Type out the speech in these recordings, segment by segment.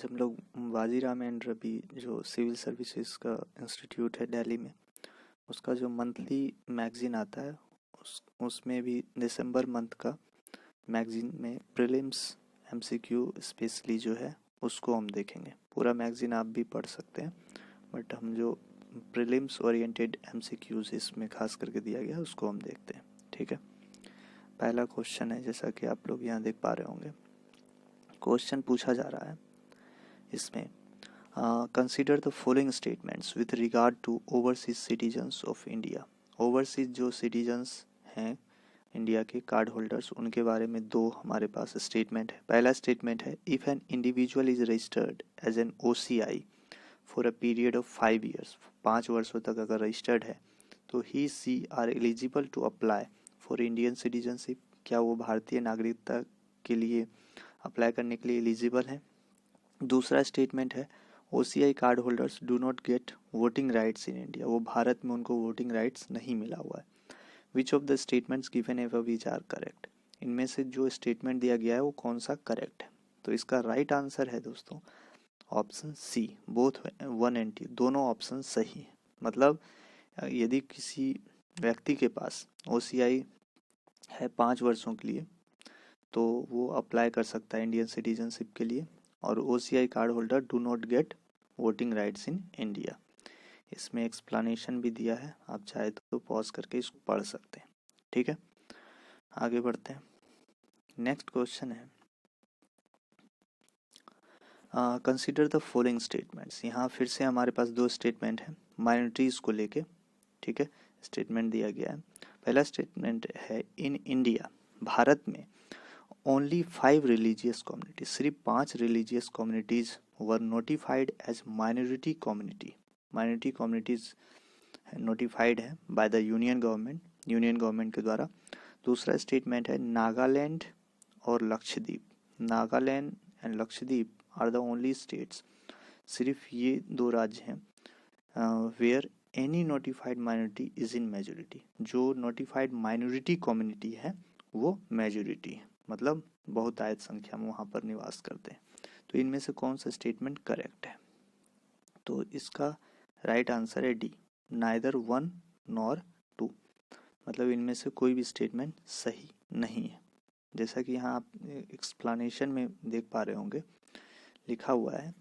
आज हम लोग बाजीराव एंड रवि जो सिविल सर्विसेज का इंस्टीट्यूट है दिल्ली में, उसका जो मंथली मैगजीन आता है उसमें भी दिसंबर मंथ का मैगजीन में प्रीलिम्स एमसीक्यू स्पेशली जो है उसको हम देखेंगे। पूरा मैगजीन आप भी पढ़ सकते हैं, बट हम जो प्रीलिम्स ओरिएंटेड एमसीक्यूज इसमें खास करके दिया गया उसको हम देखते हैं। ठीक है, पहला क्वेश्चन है, जैसा कि आप लोग यहाँ देख पा रहे होंगे, क्वेश्चन पूछा जा रहा है इसमें, consider the following statements with regard to overseas citizens of India. Overseas जो सिटीजन्स हैं इंडिया के कार्ड होल्डर्स, उनके बारे में दो हमारे पास स्टेटमेंट है। पहला स्टेटमेंट है, if an individual is registered as an OCI for a period of 5 years, 5 वर्षों तक अगर रजिस्टर्ड है तो ही सी are eligible to apply for Indian citizenship. क्या वो भारतीय नागरिकता के लिए अप्लाई करने के लिए एलिजिबल है। दूसरा स्टेटमेंट है, OCI card holders do not gate voting rights in India. वो भारत में उनको वोटिंग राइट्स नहीं मिला हुआ है। Which of the statements given above which are correct. इनमें से जो स्टेटमेंट दिया गया है वो कौन सा करेक्ट है। तो इसका राइट आंसर है दोस्तों ऑप्शन सी, बोथ 1 and 2, दोनों ऑप्शन सही है। मतलब यदि किसी व्यक्ति के पास OCI है 5 वर्षों के लिए तो वो अप्लाई कर सकता है इंडियन सिटीजनशिप के लिए, और OCI card holder do not gate voting rights in India. इसमें एक्सप्लेनेशन भी दिया है, आप चाहे तो पॉज करके इसको पढ़ सकते हैं। ठीक है, आगे बढ़ते हैं। नेक्स्ट क्वेश्चन है, कंसिडर द फॉलोइंग स्टेटमेंट्स। यहाँ फिर से हमारे पास दो स्टेटमेंट हैं माइनॉरिटीज़ को लेके। ठीक है, स्टेटमेंट दिया गया है। पहला स्टेटमेंट है, इन इंडिया, भारत में ओनली 5 रिलीजियस कम्युनिटीज, सिर्फ 5 religious communities were notified as minority community. Minority communities notified है by the union government, union government के द्वारा। दूसरा स्टेटमेंट है, नागालैंड और Lakshadweep, Nagaland and Lakshadweep are the only states, सिर्फ ये दो राज्य हैं where any notified minority is in majority. जो नोटिफाइड माइनॉरिटी कम्युनिटी है वो मेजोरिटी है, मतलब बहुतायत संख्या में वहाँ पर निवास करते हैं। तो इनमें से कौन सा स्टेटमेंट करेक्ट है। तो इसका राइट आंसर है डी, नाइदर 1 नॉर 2। मतलब इनमें से कोई भी स्टेटमेंट सही नहीं है। जैसा कि यहाँ आप एक्सप्लेनेशन में देख पा रहे होंगे, लिखा हुआ है,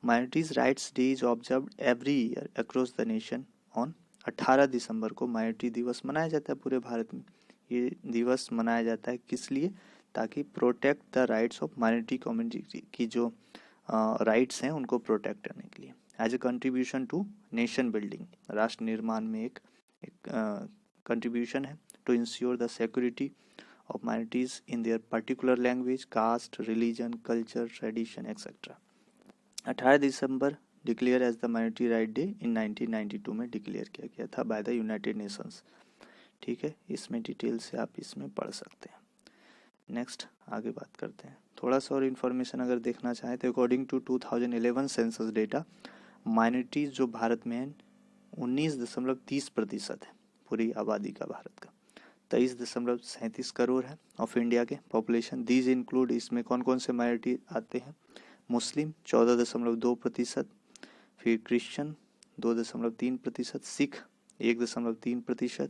minorities rights day is observed every year across the nation on 18 दिसंबर को माइनॉरिटी दिवस मनाया जाता है पूरे भारत में। ये दिवस मनाया जाता है किस लिए, ताकि protect the rights of minority community की जो राइट्स हैं उनको प्रोटेक्ट करने के लिए, as a contribution to nation building, राष्ट्र निर्माण में एक कंट्रीब्यूशन है, to ensure the security of minorities in their particular language, caste, religion, culture, tradition, etc. 18 December declared as the minority right day in 1992 में declare किया गया था bye the United Nations. ठीक है, इसमें डिटेल से आप इसमें पढ़ सकते हैं। नेक्स्ट आगे बात करते हैं। थोड़ा सा और इन्फॉर्मेशन अगर देखना चाहें तो according to 2011 census data, minorities जो भारत में 19.30% है पूरी आबादी का भारत का, 23.37 करोड़ है ऑफ इंडिया के पॉपुलेशन। दीज इंक्लूड, इसमें कौन कौन से माइनॉरिटी आते हैं, मुस्लिम 14.2%, फिर Christian 2.3%, Sikh 1.3%,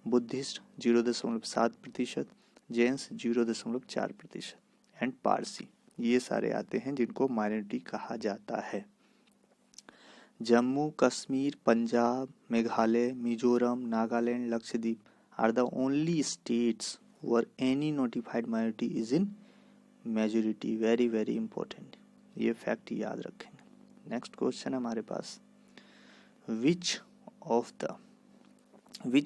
Buddhist 0.7%, Jains 0.4% and Parsi, ये सारे आते हैं जिनको माइनॉरिटी कहा जाता है। Jammu Kashmir, Punjab, Meghalaya, Mizoram, Nagaland, Lakshadweep are the only states where any notified minority is in majority. very very important, ये फैक्ट याद रखेंगे। नेक्स्ट क्वेश्चन हमारे पास, which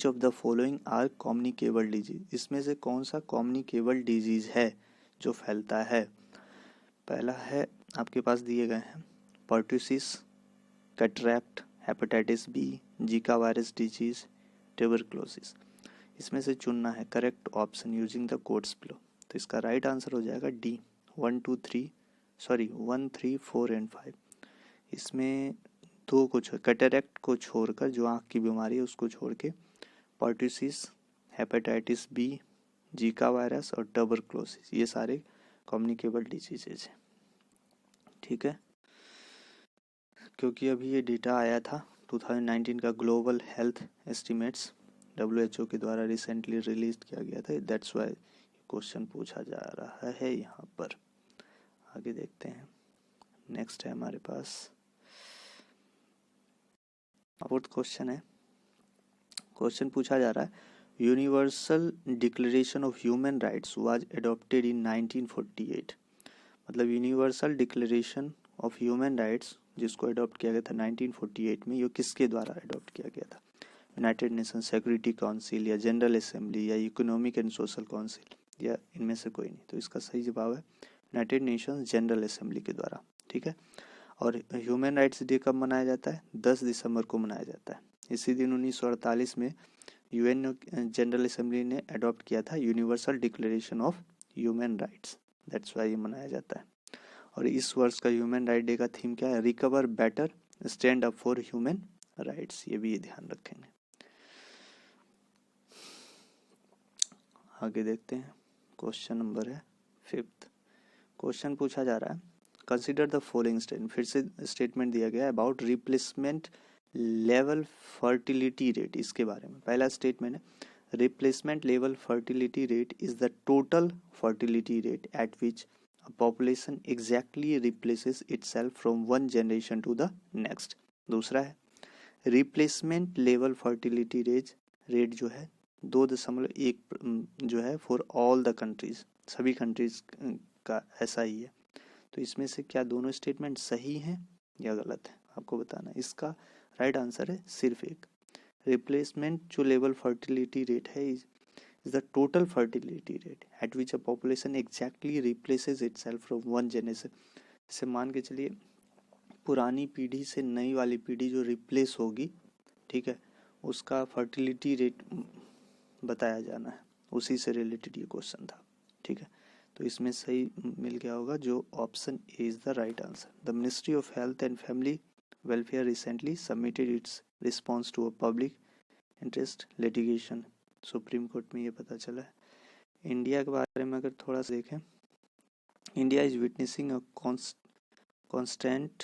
of the following are communicable disease। इसमें से कौन सा communicable disease है जो फैलता है। पहला है, आपके पास दिए गए हैं, pertussis, cataract, hepatitis B, Zika virus disease, tuberculosis. इसमें से चुनना है correct option using the codes below. तो इसका राइट आंसर हो जाएगा डी, 1, 3, 4 एंड 5। इसमें दो को कैटरैक्ट को छोड़कर, जो आँख की बीमारी है उसको छोड़ के, pertussis, hepatitis B, Zika virus और ट्यूबरक्लोसिस, ये सारे कम्युनिकेबल डिजीजेज हैं। ठीक है, क्योंकि अभी ये डेटा आया था 2019 का ग्लोबल हेल्थ एस्टिमेट्स WHO के द्वारा रिसेंटली रिलीज किया गया था, दैट्स वाई क्वेश्चन पूछा जा रहा है यहाँ पर। आगे देखते हैं। नेक्स्ट है हमारे पास फोर्थ क्वेश्चन है। क्वेश्चन पूछा जा रहा है, universal declaration of human rights was adopted इन 1948। मतलब universal declaration of human rights जिसको अडॉप्ट किया गया था 1948 में, ये किसके द्वारा अडॉप्ट किया गया था? यूनाइटेड नेशन सिक्योरिटी काउंसिल या जनरल असेंबली या इकोनॉमिक एंड सोशल काउंसिल या इनमें से कोई नहीं। तो इसका सही जवाब है यूनाइटेड नेशन जनरल असेंबली के द्वारा। ठीक है। और ह्यूमन राइट्स डे कब मनाया जाता है? 10 दिसंबर को मनाया जाता है। इसी दिन 1948 में UN जनरल असेंबली ने अडॉप्ट किया था universal declaration of human rights, that's why ये मनाया जाता है। और इस वर्ष का ह्यूमन राइट डे का थीम क्या है? Recover better stand up for human rights. ये भी ध्यान रखेंगे। आगे देखते हैं। क्वेश्चन नंबर है 5th। क्वेश्चन पूछा जा रहा है, कंसिडर द फॉलोइंग स्टेटमेंट। फिर से स्टेटमेंट दिया गया है about replacement level fertility rate, इसके बारे में। पहला स्टेटमेंट है, replacement level fertility rate is the total fertility rate at which a population exactly replaces itself from one generation to the next। दूसरा है, रिप्लेसमेंट लेवल फर्टिलिटी रेट जो है 2.1 जो है फॉर ऑल द कंट्रीज, सभी countries का ऐसा ही है। तो इसमें से क्या दोनों स्टेटमेंट सही हैं या गलत है, आपको बताना है। इसका राइट आंसर है सिर्फ एक। रिप्लेसमेंट जो लेवल फर्टिलिटी रेट है is the total fertility rate at which a population exactly replaces itself from one generation। जैसे मान के चलिए पुरानी पीढ़ी से नई वाली पीढ़ी जो रिप्लेस होगी, ठीक है, उसका फर्टिलिटी रेट बताया जाना है, उसी से रिलेटेड ये क्वेश्चन था। ठीक है, तो इसमें सही मिल गया होगा जो option A is the right answer. The ministry of health and family welfare recently submitted its response to a public interest litigation. Supreme court में ये पता चला है। इंडिया के बारे में अगर थोड़ा सा देखें, India is witnessing a constant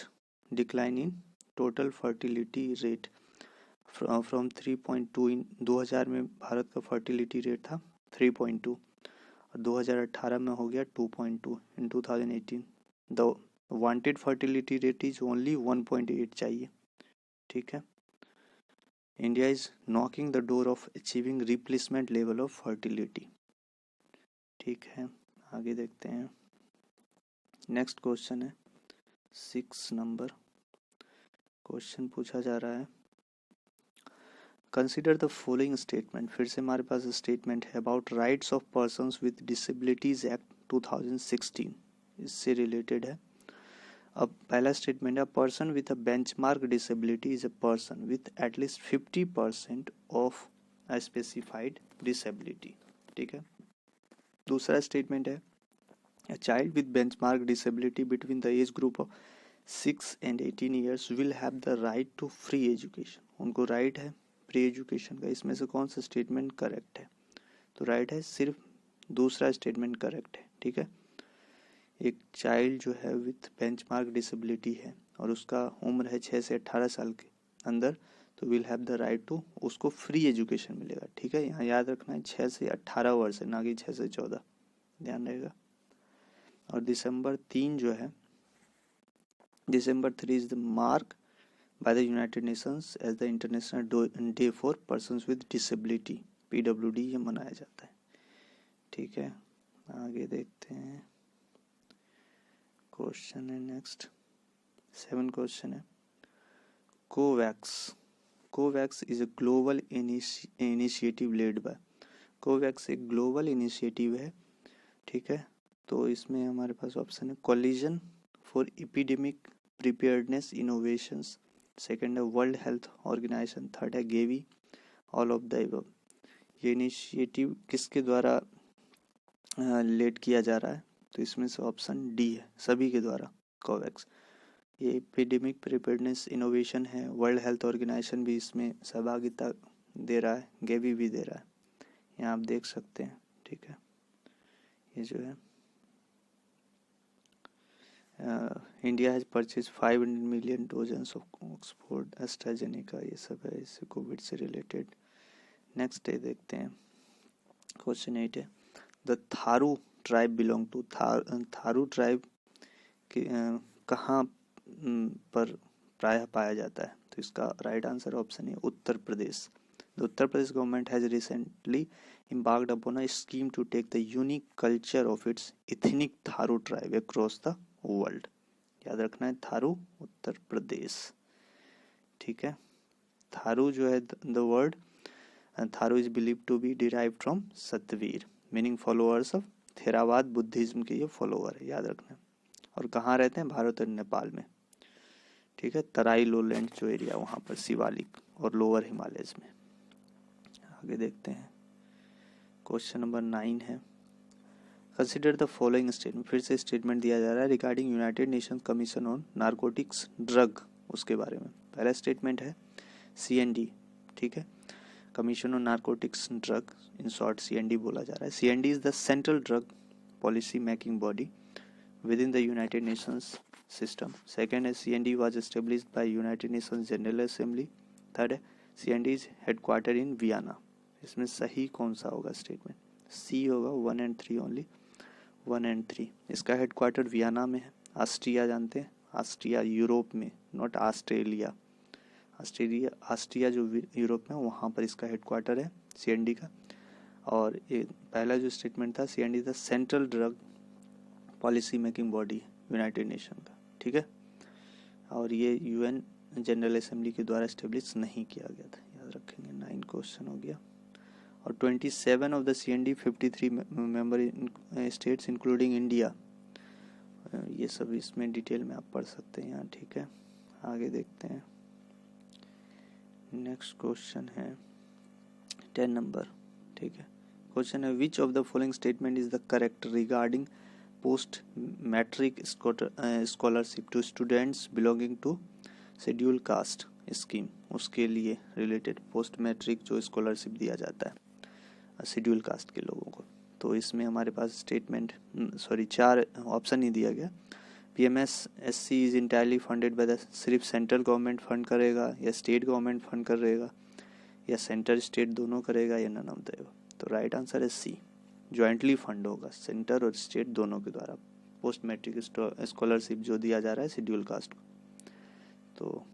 decline in total fertility rate from 3.2 इन 2000 में भारत का फर्टिलिटी रेट था 3.2 और 2018 में हो गया 2.2 इन 2018। The wanted fertility rate is only 1.8 चाहिए। ठीक है, India is knocking the door of achieving replacement level of fertility। ठीक है, आगे देखते हैं। नेक्स्ट क्वेश्चन है 6 नंबर। क्वेश्चन पूछा जा रहा है, कंसिडर द फॉलोइंग स्टेटमेंट। फिर से हमारे पास स्टेटमेंट है about rights of persons with disabilities act 2016, इससे रिलेटेड है। अब पहला स्टेटमेंट है, person with a benchmark disability is a person with at least 50% of a specified disability. ठीक है। दूसरा स्टेटमेंट है, a child with benchmark disability between the age group of 6 and 18 years will have the right to free education. उनको right है free education का। इसमें से कौन सा स्टेटमेंट करेक्ट है? तो राइट है सिर्फ दूसरा स्टेटमेंट करेक्ट है। ठीक है, एक चाइल्ड जो है विथ बेंचमार्क डिसेबिलिटी है और उसका उम्र है 6 से 18 साल के अंदर, तो will have the right to, उसको फ्री एजुकेशन मिलेगा। ठीक है, यहाँ याद रखना है 6 से 18 वर्ष है, ना कि 6 से 14, ध्यान रहेगा। और दिसंबर 3 जो है, December 3 is the mark by the United Nations as the international day for persons with disability, PWD, ये मनाया जाता है। ठीक है, आगे देखते हैं। क्वेश्चन है नेक्स्ट 7 क्वेश्चन है, Covax is a global initiative led by. Covax एक ग्लोबल इनिशिएटिव है। ठीक है, तो इसमें हमारे पास ऑप्शन है collision for epidemic preparedness innovations, second है वर्ल्ड हेल्थ ऑर्गेनाइजेशन, थर्ड है Gavie, all of the above. ये इनिशिएटिव किसके द्वारा लेड किया जा रहा है? तो इसमें से ऑप्शन डी है, सभी के द्वारा। कोवैक्स ये एपिडेमिक प्रिपेयर्डनेस इनोवेशन है, वर्ल्ड हेल्थ ऑर्गेनाइजेशन भी इसमें सहभागिता दे रहा है, गेवी भी दे रहा है, यहाँ आप देख सकते हैं। ठीक है, ये जो है India has purchase 500 million dozens of Oxford AstraZeneca, ये सब है इससे कोविड से रिलेटेड। नेक्स्ट डे देखते हैं, क्वेश्चन 8 है the Tharu tribe belong to, Tharu tribe कहाँ पर प्रायः पाया जाता है, तो इसका राइट आंसर ऑप्शन है Uttar Pradesh. The Uttar Pradesh government has recently embarked upon a scheme to take the unique culture of its ethnic Tharu tribe across the world। याद रखना है थारू उत्तर प्रदेश, ठीक है। थारू जो है the word Tharu is believe to be derive from Satvir, meaning followers of Theravada Buddhism के ये follower है, याद रखना है। और कहाँ रहते हैं, भारत और नेपाल में, ठीक है। तराई लोलैंड जो एरिया वहाँ पर शिवालिक और लोअर हिमालयस में। आगे देखते हैं, क्वेश्चन नंबर 9 है कंसिडर द फॉलोइंग स्टेटमेंट, फिर से स्टेटमेंट दिया जा रहा है regarding United Nations commission on narcotics drug, उसके बारे में। पहला स्टेटमेंट है CND, ठीक है, commission on narcotics drug, in short CND बोला जा रहा है। CND is the central drug policy making body with in the United Nations system. Second है CND was established by United Nations General Assembly। Third है CND is headquartered in Vienna। इसमें सही कौन सा होगा स्टेटमेंट, सी होगा, 1 and 3 ओनली, 1 and 3। इसका headquarter Vienna में है। ऑस्ट्रिया जानते हैं, ऑस्ट्रिया यूरोप में, नॉट ऑस्ट्रेलिया, ऑस्ट्रिया जो यूरोप में, वहाँ पर इसका हेडक्वार्टर है CND का। और ये पहला जो स्टेटमेंट था CND the central drug policy making body United nation का, ठीक है। और ये UN जनरल असेंबली के द्वारा एस्टेब्लिश नहीं किया गया था, याद रखेंगे। 9 क्वेश्चन हो गया। और 27 of the CND 53 member states including India, ये सब इसमें डिटेल में आप पढ़ सकते हैं यहाँ, ठीक है। आगे देखते हैं, नेक्स्ट क्वेश्चन है 10 नंबर, ठीक है। क्वेश्चन है which of the following statement is the correct regarding post matric scholarship to students belonging to schedule caste scheme, उसके लिए रिलेटेड पोस्ट मैट्रिक जो स्कॉलरशिप दिया जाता है शेड्यूल कास्ट के लोगों को। तो इसमें हमारे पास स्टेटमेंट 4 ऑप्शन ही दिया गया। PMS-SC is entirely funded by the, सिर्फ सेंट्रल गवर्नमेंट फंड करेगा या स्टेट गवर्नमेंट फंड करेगा या सेंटर स्टेट दोनों करेगा या नन ऑफ द एबव। तो राइट आंसर है C, ज्वाइंटली फंड होगा सेंटर और स्टेट दोनों के द्वारा पोस्ट मैट्रिक स्कॉलरशिप जो दिया जा रहा है शेड्यूल कास्ट को। तो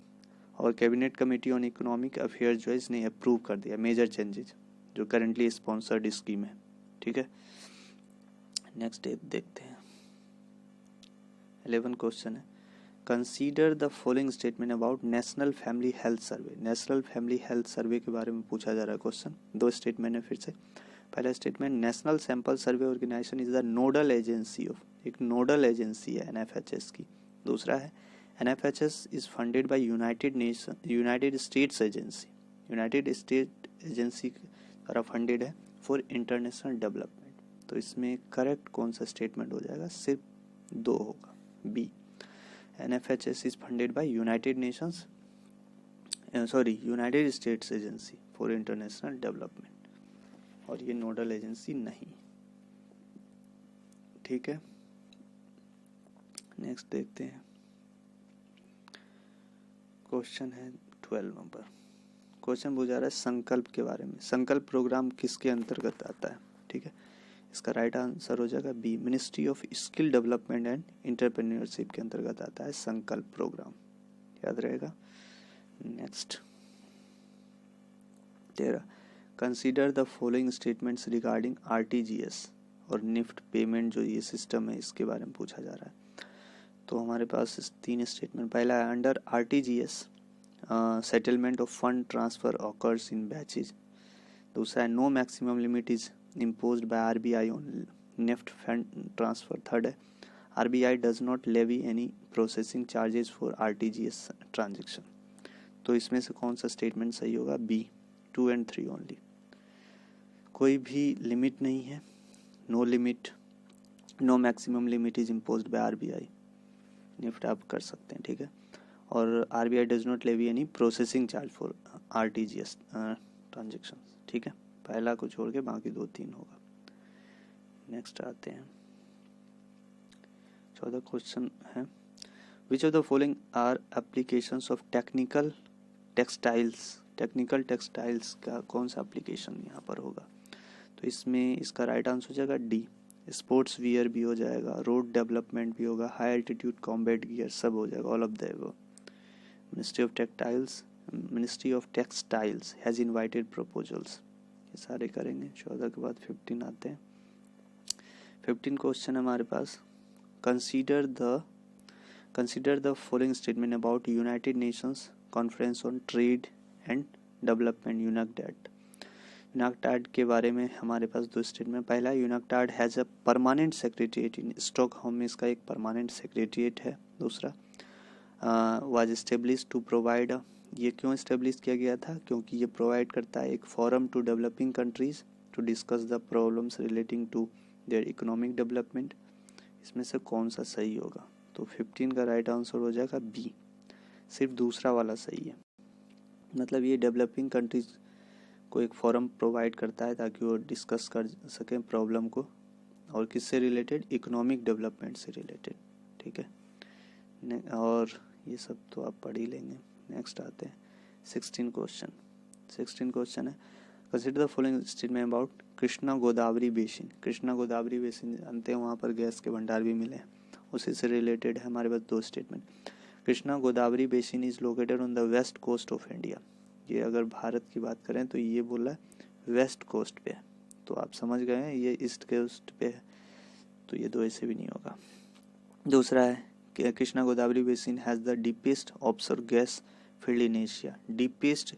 और cabinet committee on economic affair जो है इसने अप्रूव कर दिया मेजर चेंजेज जो करेंटली स्पॉन्सर्ड स्कीम है, ठीक है। नेक्स्ट देखते हैं, 11 क्वेश्चन है consider the following statement about national family health survey. National family health survey के बारे में पूछा जा रहा है क्वेश्चन। 2 स्टेटमेंट है फिर से। पहला statement national sample survey organisation is the nodal agency of, एक नोडल एजेंसी है NFHS की। दूसरा है NFHS is funded by United States Agency, United state agency द्वारा फंडेड है फॉर इंटरनेशनल डेवलपमेंट। तो इसमें करेक्ट कौन सा स्टेटमेंट हो जाएगा, सिर्फ 2 होगा, B। NFHS is funded by United states agency for international development, और ये नोडल एजेंसी नहीं, ठीक है। नेक्स्ट देखते हैं, क्वेश्चन है 12 नंबर। क्वेश्चन पूछा रहा है संकल्प के बारे में। संकल्प प्रोग्राम किसके अंतर्गत आता है, ठीक है। इसका राइट आंसर हो जाएगा B, ministry of skill development and entrepreneurship के अंतर्गत आता है संकल्प प्रोग्राम, याद रहेगा। Next 13 consider the following statements regarding RTGS और निफ्ट पेमेंट जो ये सिस्टम है इसके बारे में पूछा जा रहा है। तो हमारे पास 3 स्टेटमेंट। पहला है under RTGS settlement of fund transfer occurs in batches. दूसरा है no maximum limit is imposed by RBI on NEFT fund transfer. Third है RBI does not levy any processing charges for RTGS transaction. तो इसमें से कौन सा statement सही होगा, B, 2 and 3 ओनली। कोई भी लिमिट नहीं है, no limit, no maximum limit is imposed by RBI, NEFT आप कर सकते हैं, ठीक है। और RBI does not levy any processing charge for RTGS transaction, ठीक है। पहला को छोड़ के बाकी 2-3 होगा। नेक्स्ट आते हैं 14 क्वेश्चन है, which of the following are applications of technical textiles का कौन सा एप्लीकेशन यहाँ पर होगा? तो इसमें इसका राइट आंसर हो जाएगा डी, स्पोर्ट्स वियर भी हो जाएगा, रोड डेवलपमेंट भी होगा, हाई एल्टीट्यूड कॉम्बैट गियर सब हो जाएगा, all of the above. Ministry of textiles has invited proposals, ये सारे करेंगे। 14 के बाद 15 आते हैं। 15 क्वेश्चन हमारे पास, consider the following statement about United Nations Conference on Trade and Development, UNCTAD के बारे में हमारे पास दो स्टेटमेंट। पहला, UNCTAD has a permanent secretariat in Stockholm में इसका एक परमानेंट सेक्रेटरिएट है। दूसरा, वाज एस्टेब्लिश टू प्रोवाइड, ये क्यों एस्टेब्लिश किया गया था? क्योंकि ये प्रोवाइड करता है एक forum to developing countries to discuss the problems relating to their economic development. इसमें से कौन सा सही होगा? तो 15 का राइट आंसर हो जाएगा बी, सिर्फ दूसरा वाला सही है। मतलब ये डेवलपिंग कंट्रीज को एक फोरम प्रोवाइड करता है ताकि वो डिस्कस कर सकें प्रॉब्लम को, और किससे रिलेटेड? इकोनॉमिक डेवलपमेंट से रिलेटेड, ठीक है। और ये सब तो आप पढ़ ही लेंगे। नेक्स्ट आते हैं 16 क्वेश्चन है, consider the following statement about Krishna Godavari basin. Krishna Godavari basin जानते हैं, वहाँ पर गैस के भंडार भी मिले हैं, उसी से रिलेटेड है हमारे पास दो statement. Krishna Godavari basin is located on the west coast of India. ये अगर भारत की बात करें तो ये बोला है वेस्ट कोस्ट पे है, तो आप समझ गए हैं ये ईस्ट कोस्ट पे है, तो ये दो ऐसे भी नहीं होगा। दूसरा है कि Krishna Godavari basin has the deepest offshore gas field in Asia. Deepest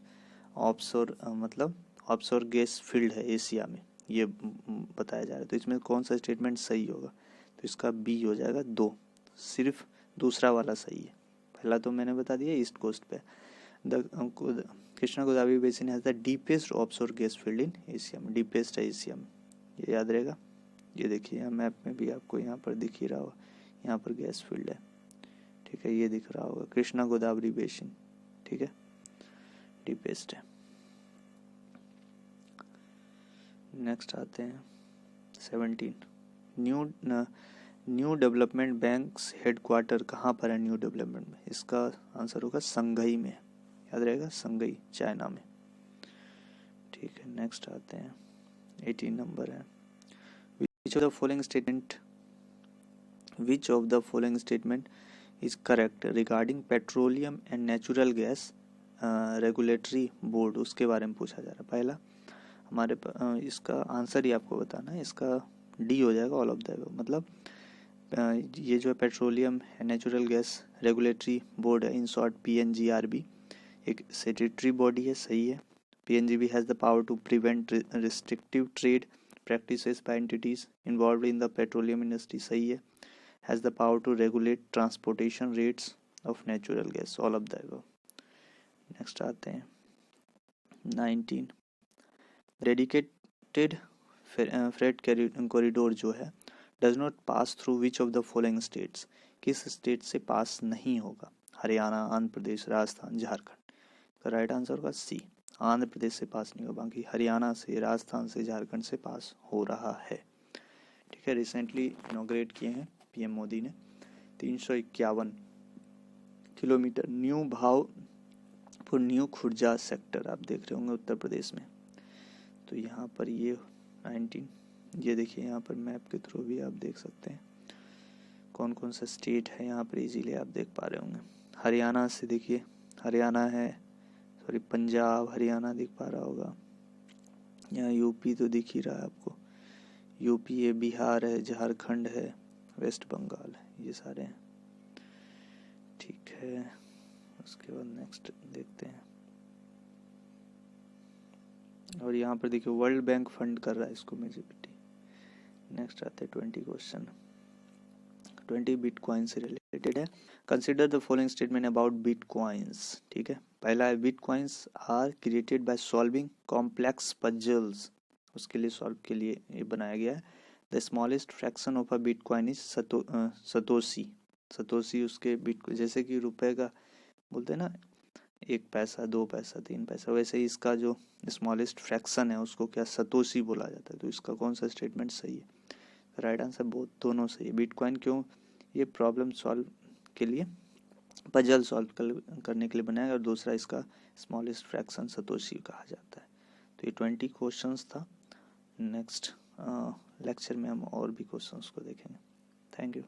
offshore मतलब ऑफशोर गैस फील्ड है एशिया में, ये बताया जा रहा है। तो इसमें कौन सा स्टेटमेंट सही होगा? तो इसका बी हो जाएगा 2, सिर्फ दूसरा वाला सही है, पहला तो मैंने बता दिया ईस्ट कोस्ट पे। Krishna Godavari basin has the deepest offshore gas field in Asia में, डीपेस्ट है एशिया में, ये याद रहेगा। ये देखिए यहाँ मैप में भी आपको यहाँ पर दिख ही रहा होगा, यहाँ पर गैस फील्ड है, ठीक है, ये दिख रहा होगा कृष्णा गोदावरी बेसिन, ठीक है, डीपेस्ट है। नेक्स्ट आते हैं 17, न्यू डेवलपमेंट बैंक्स हेडक्वार्टर कहाँ पर है? न्यू डेवलपमेंट में इसका आंसर होगा संघई में, याद रहेगा, संघई चाइना में, ठीक है। नेक्स्ट आते हैं 18 नंबर है, which of the following statement is correct regarding petroleum and natural gas regulatory board, उसके बारे में पूछा जा रहा है। पहला हमारे इसका आंसर ही आपको बताना है, इसका डी हो जाएगा, ऑल ऑफ द एबव। मतलब ये जो है petroleum natural gas regulatory board है, इन शॉर्ट PNGRB, एक स्टैट्यूटरी बॉडी है, सही है। PNGRB has the power to prevent restrictive trade practices by entities involved in the petroleum industry, सही है। Has the power to regulate transportation rates of natural gas, all of the above. Next आते हैं 19, dedicated freight corridor जो है does not pass through which of the following states, किस state से पास नहीं होगा? हरियाणा, आंध्र प्रदेश, राजस्थान, झारखंड। तो राइट आंसर होगा सी, आंध्र प्रदेश से पास नहीं होगा, बाकी हरियाणा से, राजस्थान से, झारखंड से पास हो रहा है, ठीक है। रिसेंटली इनॉग्रेट किए हैं PM मोदी ने। 351 kilometre new Bhavpur new Khurja sector आप देख रहे होंगे उत्तर प्रदेश में। तो यहाँ पर ये 19, ये देखिए यहाँ पर मैप के थ्रू भी आप देख सकते हैं कौन कौन सा स्टेट है, यहाँ पर इजीली आप देख पा रहे होंगे। हरियाणा से देखिए, हरियाणा है, सॉरी पंजाब, हरियाणा दिख पा रहा होगा, यहाँ यूपी तो दिख ही रहा है आपको, यूपी है, बिहार है, झारखंड है, वेस्ट बंगाल है, ये सारे हैं, ठीक है। उसके बाद नेक्स्ट देखते हैं, और यहाँ पर देखिए वर्ल्ड बैंक फंड कर रहा है इसको मेजोरिटी। नेक्स्ट आते हैं 20 क्वेश्चन, 20 बिटकॉइन से रिलेटेड है। Consider the following statement about bitcoins, ठीक है। पहला है bitcoins are created by solving complex puzzles, उसके लिए सॉल्व के लिए ये बनाया गया है। The smallest fraction of a bitcoin is satoshi, satoshi उसके बिटकॉइन, जैसे कि रुपए का बोलते हैं ना 1 पैसा, 2 पैसा, 3 पैसा, वैसे ही इसका जो स्मॉलेस्ट फ्रैक्शन है उसको क्या सतोशी बोला जाता है। तो इसका कौन सा स्टेटमेंट सही है? राइट आंसर दोनों सही है। बिटकॉइन क्यों ये प्रॉब्लम सॉल्व के लिए, पजल सॉल्व करने के लिए बनाया, और दूसरा इसका स्मॉलेस्ट फ्रैक्शन सतोशी कहा जाता है। तो ये 20 क्वेश्चंस था। नेक्स्ट लेक्चर में हम और भी क्वेश्चंस को देखेंगे। Thank you.